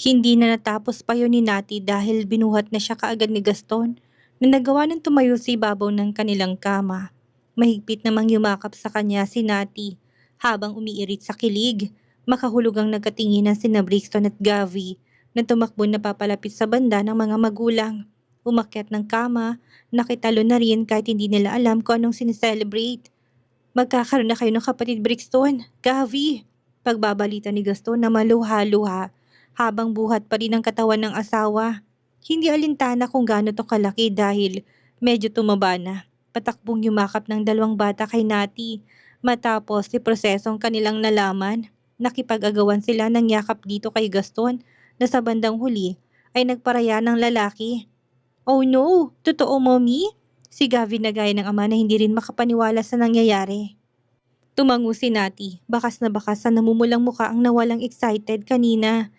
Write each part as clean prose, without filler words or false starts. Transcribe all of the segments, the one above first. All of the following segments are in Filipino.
Hindi na natapos pa yun ni Nati dahil binuhat na siya kaagad ni Gaston na nagawa ng tumayo sa ibabaw ng kanilang kama. Mahigpit namang yumakap sa kanya si Nati habang umiirit sa kilig. Makahulugang nagkatinginan sina Brixton at Gavi na tumakbo na papalapit sa banda ng mga magulang. Umakyat ng kama, nakitalo na rin kahit hindi nila alam kung anong sineselebrate. Magkakaroon na kayo ng kapatid Brixton, Gavi. Pagbabalita ni Gaston na maluha-luha habang buhat pa rin ang katawan ng asawa. Hindi alintana kung gaano to kalaki dahil medyo tumaba na. Patakbong yumakap ng dalawang bata kay Nati. Matapos si prosesong kanilang nalaman, nakipag-agawan sila ng yakap dito kay Gaston na sa bandang huli ay nagparaya ng lalaki. Oh no! Totoo, mommy? Si Gavi na gaya ng ama na hindi rin makapaniwala sa nangyayari. Tumango si Nati, bakas na bakas sa namumulang muka ang nawalang excited kanina.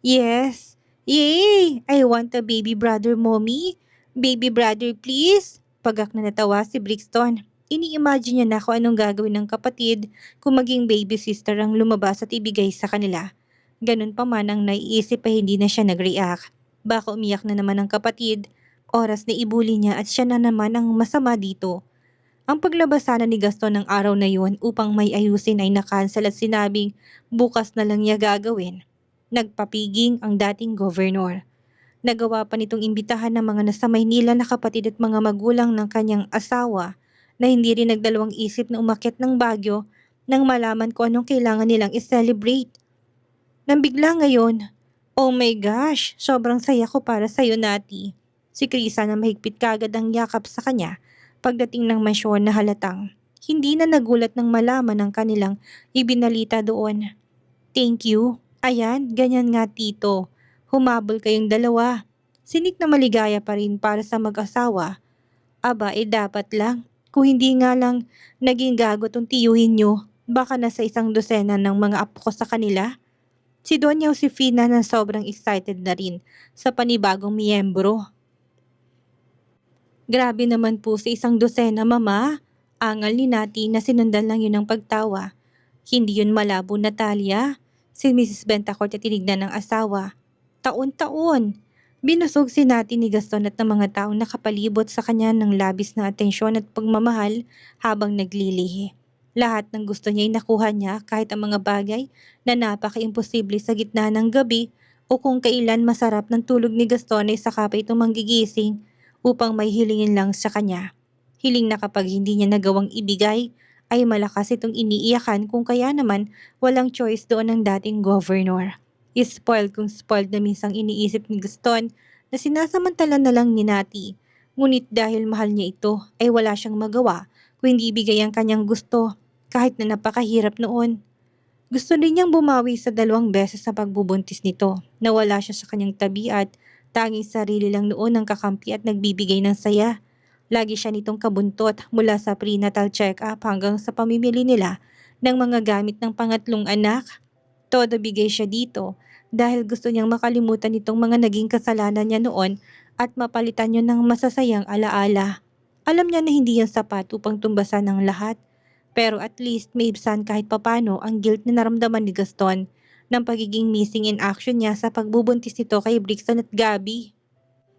Yes! Yay! I want a baby brother, mommy. Baby brother, please. Pagak na natawa si Brixton. Ini-imagine niya na kung anong gagawin ng kapatid kung maging baby sister ang lumabas at ibigay sa kanila. Ganun pa man ang naiisip ay hindi na siya nag-react. Baka umiyak na naman ang kapatid. Oras na ibuli niya at siya na naman ang masama dito. Ang paglabas sana ni Gaston ng araw na yun upang may ayusin ay nakansel at sinabing bukas na lang niya gagawin. Nagpapiging ang dating governor. Nagawa pa nitong imbitahan ng mga nasa Maynila na kapatid at mga magulang ng kanyang asawa na hindi rin nagdalawang isip na umakyat ng Baguio nang malaman ko anong kailangan nilang i-celebrate. Nang bigla ngayon, oh my gosh, sobrang saya ko para sa'yo, Nati. Si Krisa na mahigpit kagad ang yakap sa kanya pagdating ng mansyon na halatang hindi na nagulat ng malaman ng kanilang ibinalita doon. Thank you. Ayan, ganyan nga tito. Humabol kayong dalawa. Sinik na maligaya pa rin para sa mag-asawa. Aba, dapat lang. Kung hindi nga lang naging gago tong tiyuhin nyo, baka nasa 100 ng mga apo ko sa kanila. Si Doña Josefina na sobrang excited na rin sa panibagong miyembro. Grabe naman po sa 100, mama. Angal ni Nati na sinundan lang yun ng pagtawa. Hindi yun malabo, Natalia. Si Mrs. Bentacourt at tinignan ng asawa. Taon-taon. Binusog si Nati ni Gaston at ng mga taong nakapalibot sa kanya ng labis na atensyon at pagmamahal habang naglilihi. Lahat ng gusto niya ay nakuha niya kahit ang mga bagay na napaka-imposible sa gitna ng gabi o kung kailan masarap ng tulog ni Gaston ay saka pa itong manggigising upang may hilingin lang sa kanya. Hiling na kapag hindi niya nagawang ibigay, ay malakas itong iniiyakan kung kaya naman walang choice doon ng dating governor. Spoiled kung spoiled na minsang iniisip ni Gaston na sinasamantala na lang ni Nati. Ngunit dahil mahal niya ito ay wala siyang magawa kung hindi ibigay ang kanyang gusto kahit na napakahirap noon. Gusto rin niyang bumawi sa 2 beses sa pagbubuntis nito na wala siya sa kanyang tabi at tanging sarili lang noon ang kakampi at nagbibigay ng saya. Lagi siya nitong kabuntot mula sa prenatal check-up hanggang sa pamimili nila ng mga gamit ng pangatlong anak. Todo bigay siya dito dahil gusto niyang makalimutan itong mga naging kasalanan niya noon at mapalitan yun ng masasayang alaala. Alam niya na hindi yan sapat upang tumbasan ng lahat. Pero at least may ibsan kahit papano ang guilt na naramdaman ni Gaston ng pagiging missing in action niya sa pagbubuntis nito kay Brixton at Gabby.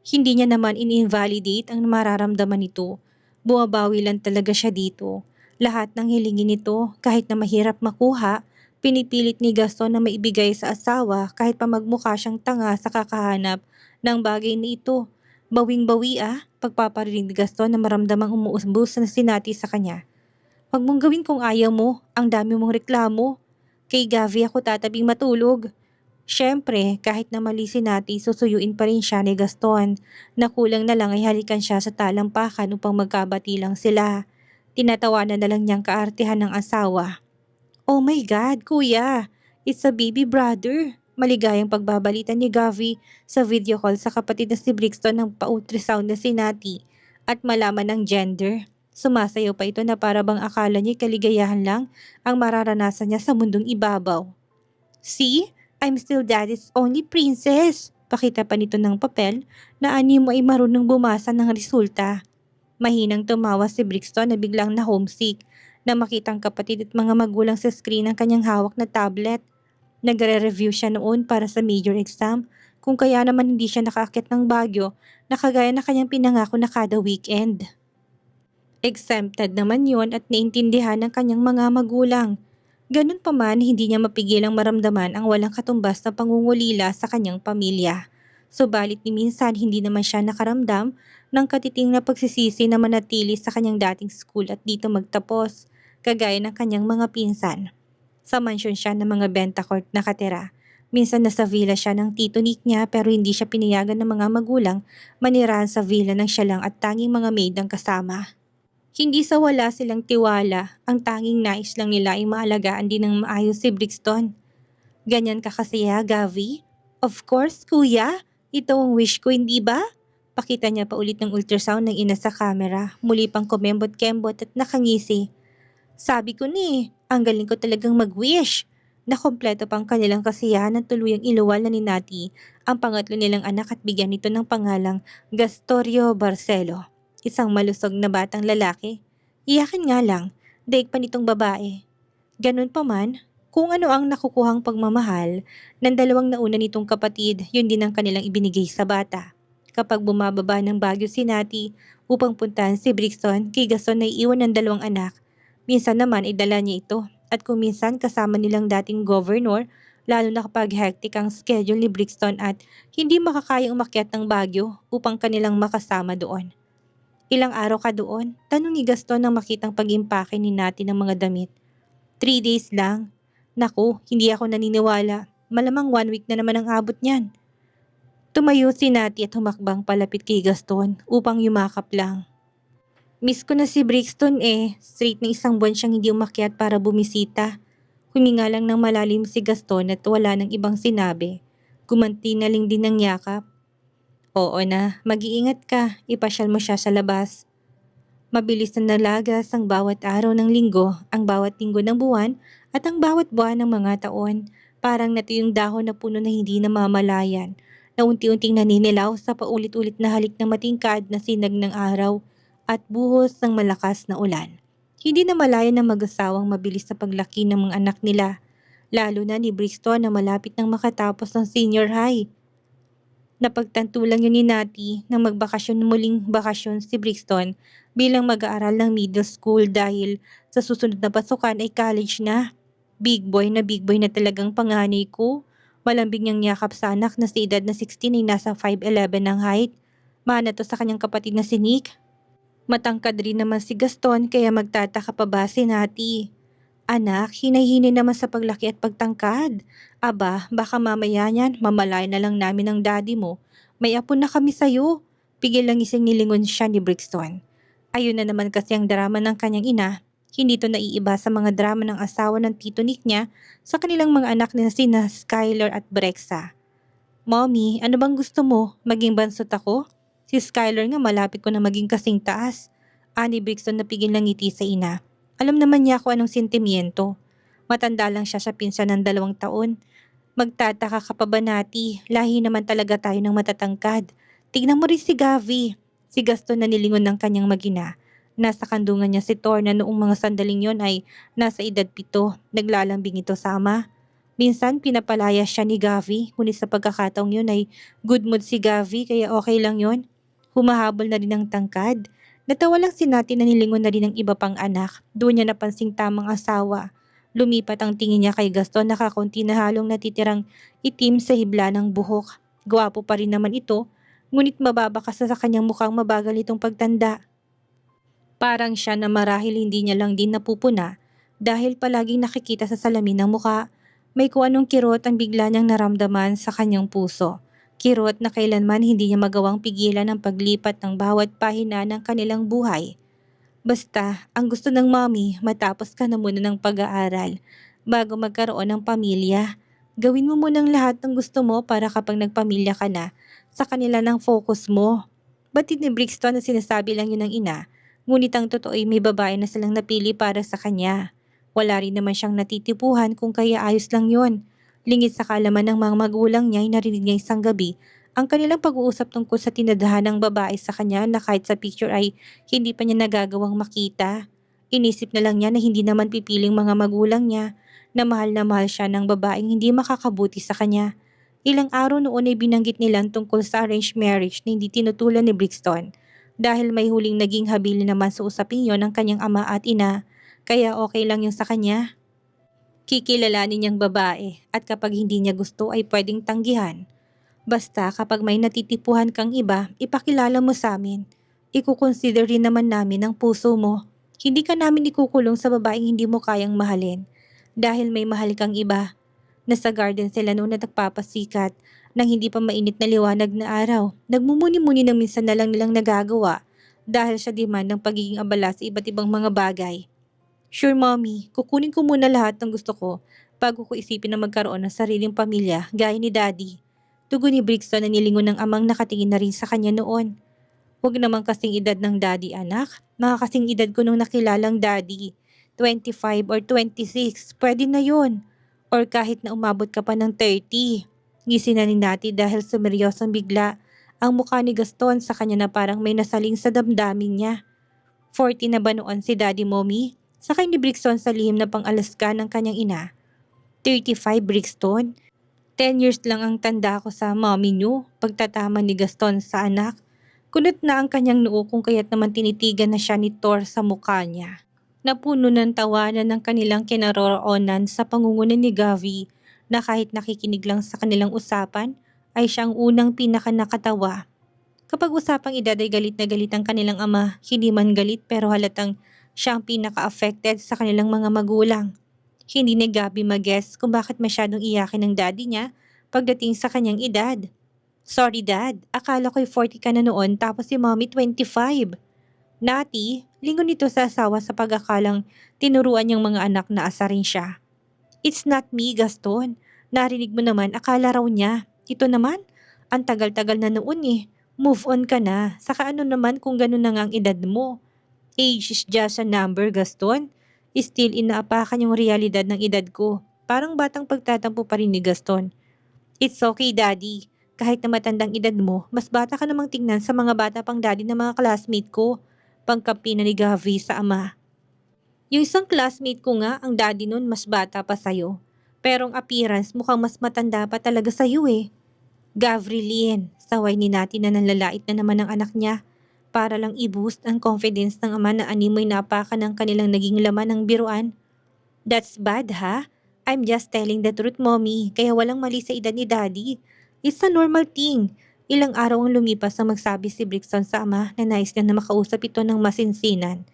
Hindi niya naman in-invalidate ang mararamdaman nito. Bumabawi lang talaga siya dito. Lahat ng hilingin nito, kahit na mahirap makuha, pinipilit ni Gaston na maibigay sa asawa kahit pa magmukha siyang tanga sa kakahanap ng bagay na ito. Bawing-bawi pagpaparinig ni Gaston na maramdamang umuusbos na sinati sa kanya. Huwag mong gawin kung ayaw mo, ang dami mong reklamo. Kay Gavi ako tatabing matulog. Siyempre, kahit na mali si Nati, susuyuin pa rin siya ni Gaston. Nakulang na lang ay halikan siya sa talampakan upang magkabati lang sila. Tinatawanan na lang niyang kaartihan ng asawa. Oh my God, kuya! It's a baby brother! Maligayang pagbabalita ni Gavi sa video call sa kapatid na si Brixton ng pa-ultrasound na si Nati at malaman ng gender. Sumasayaw pa ito na para bang akala niya kaligayahan lang ang mararanasan niya sa mundong ibabaw. See? I'm still daddy's only princess. Pakita pa nito ng papel na ani mo ay marunong bumasa ng resulta. Mahinang tumawa si Brixton na biglang na homesick na makitang kapatid at mga magulang sa screen ng kanyang hawak na tablet. Nagre-review siya noon para sa major exam, kung kaya naman hindi siya nakaakyat ng Baguio na kagaya na kanyang pinangako na kada weekend. Exempted naman yon at naintindihan ng kanyang mga magulang. Ganun pa man, hindi niya mapigilang maramdaman ang walang katumbas na pangungulila sa kanyang pamilya. Subalit ni minsan hindi naman siya nakaramdam ng katiting na pagsisisi na manatili sa kanyang dating school at dito magtapos, kagaya ng kanyang mga pinsan. Sa mansyon siya ng mga benta court nakatira. Minsan nasa villa siya ng tito Nick niya pero hindi siya pinayagan ng mga magulang manirahan sa villa ng siya lang at tanging mga maid ang kasama. Hindi sa wala silang tiwala, ang tanging nais lang nila ay maalagaan din ng maayos si Brixton. Ganyan ka kasi Gavi? Of course, kuya. Ito ang wish ko, hindi ba? Pakita niya pa ulit ng ultrasound ng ina sa camera, muli pang kumembot-kembot at nakangisi. Sabi ko ni, ang galing ko talagang mag-wish. Nakompleto pang kanilang kasiyahan at tuluyang iluwal na ni Nati ang pangatlo nilang anak at bigyan nito ng pangalang Gastorio Barcelo. Isang malusog na batang lalaki. Iyakin nga lang, daig pa nitong babae. Ganun pa man, kung ano ang nakukuhang pagmamahal ng dalawang nauna nitong kapatid, yun din ang kanilang ibinigay sa bata. Kapag bumababa ng Baguio si Nati upang puntahan si Brixton, kay Gaston ay iwan ng dalawang anak. Minsan naman ay dala niya ito at kung minsan kasama nilang dating governor, lalo na kapag hectic ang schedule ni Brixton at hindi makakayang umakyat ng Baguio upang kanilang makasama doon. Ilang araw ka doon? Tanong ni Gaston nang makitang pag-impake ni Nati ng mga damit. 3 days lang. Naku, hindi ako naniniwala. Malamang 1 week na naman ang abot niyan. Tumayo si Nati at humakbang palapit kay Gaston upang yumakap lang. Miss ko na si Brixton Straight na 1 buwan siyang hindi umakyat para bumisita. Huminga lang ng malalim si Gaston at wala nang ibang sinabi. Gumanti na lang din ng yakap. Oo na, mag-iingat ka. Ipasyal mo siya sa labas. Mabilis na nalagas ang bawat araw ng linggo, ang bawat linggo ng buwan, at ang bawat buwan ng mga taon. Parang nato yung dahon na puno na hindi namamalayan, na unti-unting naninilaw sa paulit-ulit na halik ng matingkad na sinag ng araw at buhos ng malakas na ulan. Hindi na malayan ng mag-asawang mabilis sa paglaki ng mga anak nila, lalo na ni Brixton na malapit nang makatapos ng senior high. Napagtanto lang yun ni Nati nang magbakasyon muling bakasyon si Brixton bilang mag-aaral ng middle school dahil sa susunod na pasukan ay college na. Big boy na talagang panganay ko. Malambing niyang yakap sa anak na sa edad na 16 ay nasa 5'11 ng height. Mana to sa kanyang kapatid na si Nick. Matangkad rin naman si Gaston kaya magtataka pa ba si Nati? Anak, hinay-hinay naman sa paglaki at pagtangkad. Aba, baka mamaya niyan, mamalay na lang namin ng daddy mo. May apo na kami sa'yo. Pigil lang isang nilingon siya ni Brixton. Ayun na naman kasi ang drama ng kanyang ina. Hindi to naiiba sa mga drama ng asawa ng tito Nick niya sa kanilang mga anak na sina Skylar at Brexa. Mommy, ano bang gusto mo? Maging bansot ako? Si Skylar nga malapit ko na maging kasing taas. Ani Brixton na pigil ng ngiti sa ina. Alam naman niya kung anong sentimiento. Matanda lang siya sa pinsan ng 2 taon. Magtataka ka pa ba Nati? Lahi naman talaga tayo ng matatangkad. Tignan mo rin si Gavi. Si Gaston na nilingon ng kanyang magina. Nasa kandungan niya si Thor na noong mga sandaling yon ay nasa edad 7. Naglalambing ito sa ama. Minsan pinapalaya siya ni Gavi, ngunit sa pagkakataong yun ay good mood si Gavi kaya okay lang yon. Humahabol na rin ang tangkad. Natawa lang si Nati na nilingon na rin ng iba pang anak. Doon niya napansing tamang asawa. Lumipat ang tingin niya kay Gaston na kakaunti na halong natitirang itim sa hibla ng buhok. Gwapo pa rin naman ito, ngunit mababakas na sa kanyang mukhang mabagal itong pagtanda. Parang siya na marahil hindi niya lang din napupuna dahil palaging nakikita sa salamin ng muka. May kung anong kirot ang bigla niyang naramdaman sa kanyang puso. Kirot na kailanman hindi niya magawang pigilan ang paglipat ng bawat pahina ng kanilang buhay. Basta, ang gusto ng mommy, matapos ka na muna ng pag-aaral bago magkaroon ng pamilya. Gawin mo munang lahat ng gusto mo para kapag nagpamilya ka na, sa kanila ng focus mo. Batid ni Brixton na sinasabi lang yun ng ina, ngunit ang totoo ay may babae na silang napili para sa kanya. Wala rin naman siyang natitipuhan kung kaya ayos lang yun. Lingid sa kaalaman ng mga magulang niya ay narinig niya isang gabi ang kanilang pag-uusap tungkol sa tinadhana ng babae sa kanya na kahit sa picture ay hindi pa niya nagagawang makita. Inisip na lang niya na hindi naman pipiling mga magulang niya na mahal siya ng babaeng hindi makakabuti sa kanya. Ilang araw noon ay binanggit nilang tungkol sa arranged marriage na hindi tinutulan ni Brixton dahil may huling naging habili naman sa usaping yon ng kanyang ama at ina, kaya okay lang yun sa kanya. Kikilalanin niyang babae at kapag hindi niya gusto ay pwedeng tanggihan. Basta kapag may natitipuhan kang iba, ipakilala mo sa amin. Ikukonsider rin naman namin ang puso mo. Hindi ka namin ikukulong sa babaeng hindi mo kayang mahalin. Dahil may mahal kang iba. Nasa garden sila noon at nagpapasikat nang hindi pa mainit na liwanag na araw. Nagmumuni-muni ng minsan na lang nilang nagagawa dahil sa demand ng pagiging abala sa iba't ibang mga bagay. Sure mommy, kukunin ko muna lahat ng gusto ko bago ko isipin na magkaroon ng sariling pamilya gaya ni daddy. Tugon ni Brixton na nilingon ng amang nakatingin na rin sa kanya noon. Huwag naman kasing edad ng daddy anak, mga kasing edad ko nung nakilalang daddy. 25 or 26, pwede na yon. Or kahit na umabot ka pa ng 30. Ngisi na ni Nati dahil sumeryosong bigla ang mukha ni Gaston sa kanya na parang may nasaling sa damdamin niya. 40 na ba noon si Daddy Mommy? Sakay ni Brixton sa lihim na pang-alaska ng kanyang ina. 35 Brixton? 10 years lang ang tanda ko sa mommy niyo, pagtatama ni Gaston sa anak. Kunot na ang kanyang noo kung kaya't naman tinitigan na siya ni Thor sa mukha niya. Napuno ng tawanan ng kanilang kinaroroonan sa pangunguna ni Gavi na kahit nakikinig lang sa kanilang usapan ay siyang unang pinakanakatawa. Kapag usapang edad ay galit na galit ang kanilang ama, hindi man galit pero halatang siya ang pinaka-affected sa kanilang mga magulang. Hindi ni Gabi mag-guess kung bakit masyadong iyakin ng daddy niya pagdating sa kanyang edad. Sorry dad, akala ko'y 40 ka na noon tapos si mommy 25. Nati, lingon nito sa asawa sa pag-akalang tinuruan niyang mga anak na asarin siya. It's not me, Gaston. Narinig mo naman, akala raw niya. Ito naman, ang tagal-tagal na noon eh. Move on ka na. Saka ano naman kung ganun na nga ang edad mo. Age is just a number, Gaston. Still inaapakan yung realidad ng edad ko. Parang batang pagtatampo pa rin ni Gaston. It's okay, Daddy. Kahit na matandang edad mo, mas bata ka namang tingnan sa mga bata pang daddy ng mga classmate ko. Pangkampi na ni Gavi sa ama. Yung isang classmate ko nga, ang daddy nun mas bata pa sa'yo. Pero ang appearance mukhang mas matanda pa talaga sa'yo eh. Gavrilyn, saway ni Nati na nanlalait na naman ang anak niya para lang i-boost ang confidence ng ama na animoy napakan ng kanilang naging laman ng biruan. That's bad ha? I'm just telling the truth mommy, kaya walang mali sa edad ni daddy. It's a normal thing. Ilang araw ang lumipas ang magsabi si Brixton sa ama na nais niya na makausap ito ng masinsinan.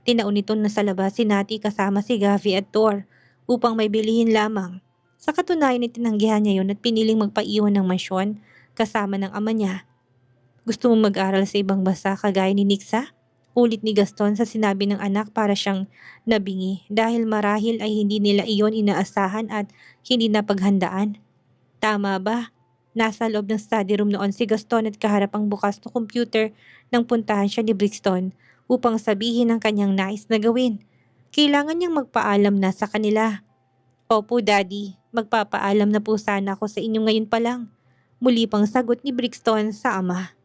Tinaon nito na sa labas si Nati kasama si Gavi at Thor upang may bilihin lamang. Sa katunayan ay tinanggihan niya yun at piniling magpaiwan ng mansyon kasama ng ama niya. Gusto mong mag-aral sa ibang bansa kagaya ni Nixa? Ulit ni Gaston sa sinabi ng anak para siyang nabingi dahil marahil ay hindi nila iyon inaasahan at hindi napaghandaan. Tama ba? Nasa loob ng study room noon si Gaston at kaharap ang bukas na computer nang puntahan siya ni Brixton upang sabihin ang kanyang nais na gawin. Kailangan niyang magpaalam na sa kanila. Opo, Daddy. Magpapaalam na po sana ako sa inyo ngayon pa lang. Muli pang sagot ni Brixton sa ama.